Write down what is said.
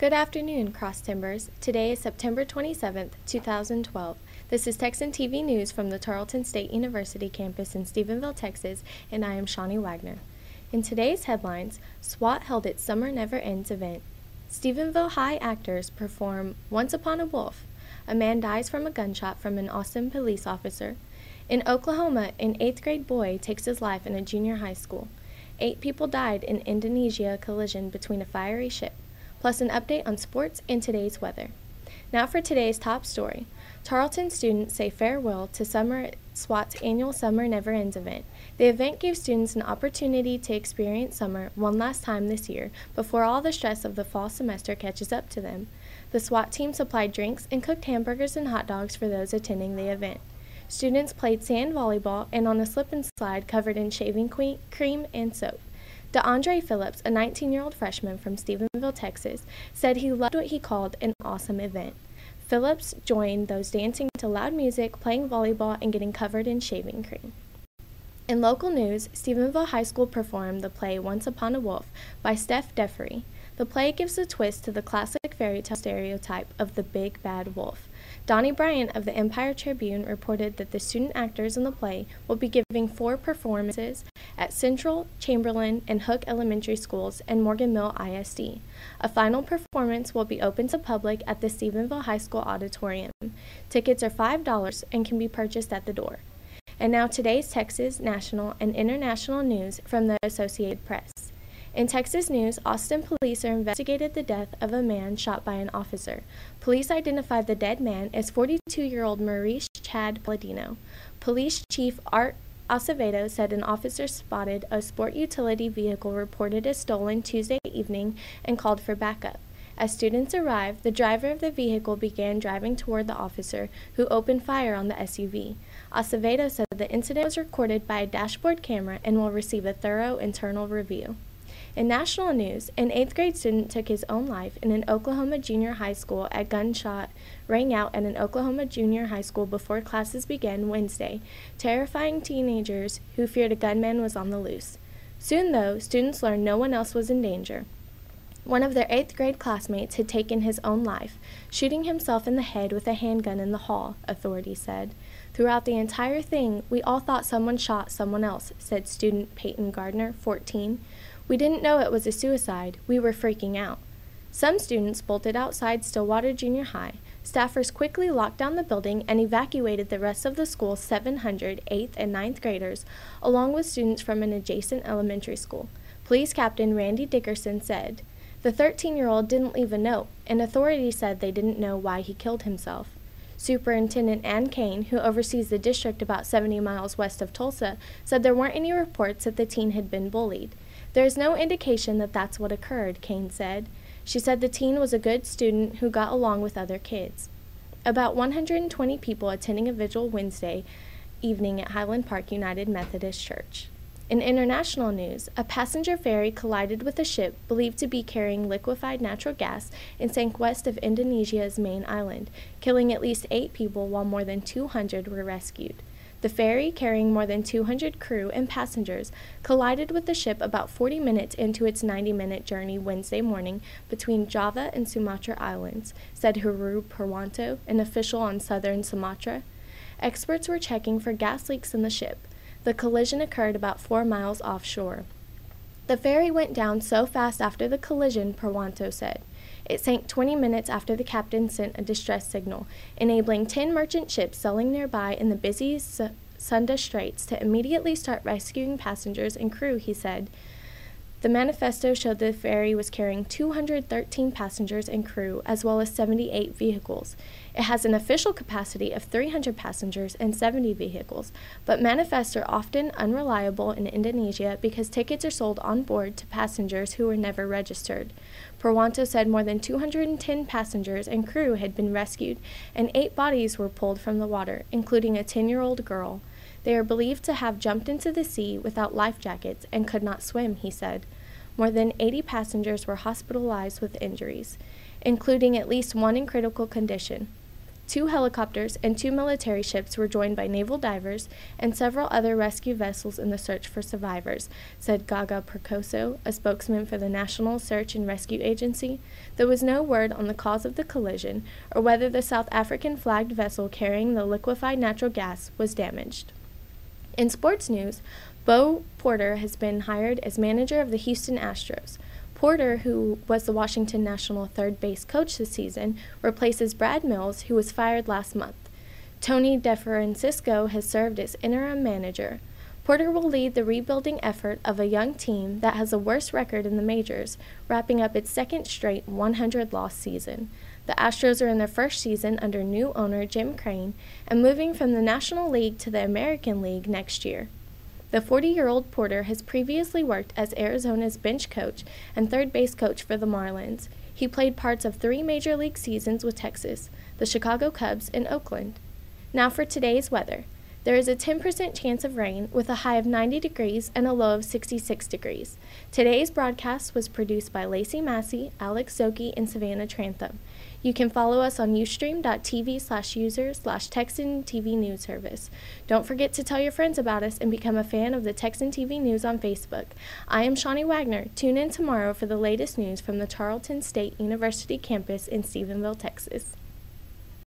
Good afternoon, Cross Timbers. Today is September 27th, 2012. This is Texan TV News from the Tarleton State University campus in Stephenville, Texas, and I am Shawnee Wagner. In today's headlines, SWAT held its Summer Never Ends event. Stephenville High actors perform Once Upon a Wolf. A man dies from a gunshot from an Austin police officer. In Oklahoma, an 8th grade boy takes his life in a junior high school. 8 people died in Indonesia collision between a fiery ship. Plus an update on sports and today's weather. Now for today's top story. Tarleton students say farewell to SWAT's annual Summer Never Ends event. The event gave students an opportunity to experience summer one last time this year before all the stress of the fall semester catches up to them. The SWAT team supplied drinks and cooked hamburgers and hot dogs for those attending the event. Students played sand volleyball and on a slip and slide covered in shaving cream and soap. DeAndre Phillips, a 19-year-old freshman from Stephenville, Texas, said he loved what he called an awesome event. Phillips joined those dancing to loud music, playing volleyball, and getting covered in shaving cream. In local news, Stephenville High School performed the play Once Upon a Wolf by Steph Deffery. The play gives a twist to the classic fairy tale stereotype of the big bad wolf. Donnie Bryant of the Empire Tribune reported that the student actors in the play will be giving 4 performances at Central, Chamberlain, and Hook Elementary Schools and Morgan Mill ISD. A final performance will be open to public at the Stephenville High School Auditorium. Tickets are $5 and can be purchased at the door. And now today's Texas, national, and international news from the Associated Press. In Texas news, Austin police are investigating the death of a man shot by an officer. Police identified the dead man as 42-year-old Maurice Chad Palladino. Police Chief Art Acevedo said an officer spotted a sport utility vehicle reported as stolen Tuesday evening and called for backup. As students arrived, the driver of the vehicle began driving toward the officer, who opened fire on the SUV. Acevedo said the incident was recorded by a dashboard camera and will receive a thorough internal review. In national news, an 8th grade student took his own life in an Oklahoma junior high school. A gunshot rang out at an Oklahoma junior high school before classes began Wednesday, terrifying teenagers who feared a gunman was on the loose. Soon, though, students learned no one else was in danger. One of their 8th grade classmates had taken his own life, shooting himself in the head with a handgun in the hall, authorities said. Throughout the entire thing, we all thought someone shot someone else, said student Peyton Gardner, 14. We didn't know it was a suicide. We were freaking out. Some students bolted outside Stillwater Junior High. Staffers quickly locked down the building and evacuated the rest of the school's 700 8th and 9th graders, along with students from an adjacent elementary school. Police Captain Randy Dickerson said, "The 13-year-old didn't leave a note, and authorities said they didn't know why he killed himself." Superintendent Ann Kane, who oversees the district about 70 miles west of Tulsa, said there weren't any reports that the teen had been bullied. "There is no indication that that's what occurred," Kane said. She said the teen was a good student who got along with other kids. About 120 people attending a vigil Wednesday evening at Highland Park United Methodist Church. In international news, a passenger ferry collided with a ship believed to be carrying liquefied natural gas and sank west of Indonesia's main island, killing at least 8 people while more than 200 were rescued. The ferry, carrying more than 200 crew and passengers, collided with the ship about 40 minutes into its 90-minute journey Wednesday morning between Java and Sumatra Islands, said Heru Purwanto, an official on southern Sumatra. Experts were checking for gas leaks in the ship. The collision occurred about 4 miles offshore. The ferry went down so fast after the collision, Purwanto said. It sank 20 minutes after the captain sent a distress signal, enabling 10 merchant ships sailing nearby in the busy Sunda Straits to immediately start rescuing passengers and crew, he said. The manifesto showed the ferry was carrying 213 passengers and crew, as well as 78 vehicles. It has an official capacity of 300 passengers and 70 vehicles, but manifests are often unreliable in Indonesia because tickets are sold on board to passengers who were never registered. Purwanto said more than 210 passengers and crew had been rescued, and 8 bodies were pulled from the water, including a 10-year-old girl. They are believed to have jumped into the sea without life jackets and could not swim, he said. More than 80 passengers were hospitalized with injuries, including at least one in critical condition. 2 helicopters and 2 military ships were joined by naval divers and several other rescue vessels in the search for survivors, said Gaga Percoso, a spokesman for the National Search and Rescue Agency. There was no word on the cause of the collision or whether the South African flagged vessel carrying the liquefied natural gas was damaged. In sports news, Bo Porter has been hired as manager of the Houston Astros. Porter, who was the Washington National third base coach this season, replaces Brad Mills, who was fired last month. Tony DeFrancisco has served as interim manager. Porter will lead the rebuilding effort of a young team that has a worse record in the majors, wrapping up its second straight 100-loss season. The Astros are in their first season under new owner Jim Crane and moving from the National League to the American League next year. The 40-year-old Porter has previously worked as Arizona's bench coach and third base coach for the Marlins. He played parts of 3 major league seasons with Texas, the Chicago Cubs, and Oakland. Now for today's weather. There is a 10% chance of rain with a high of 90 degrees and a low of 66 degrees. Today's broadcast was produced by Lacey Massey, Alex Zoki, and Savannah Trantham. You can follow us on ustream.tv/user/Texan TV News Service. Don't forget to tell your friends about us and become a fan of the Texan TV News on Facebook. I am Shawnee Wagner. Tune in tomorrow for the latest news from the Tarleton State University campus in Stephenville, Texas.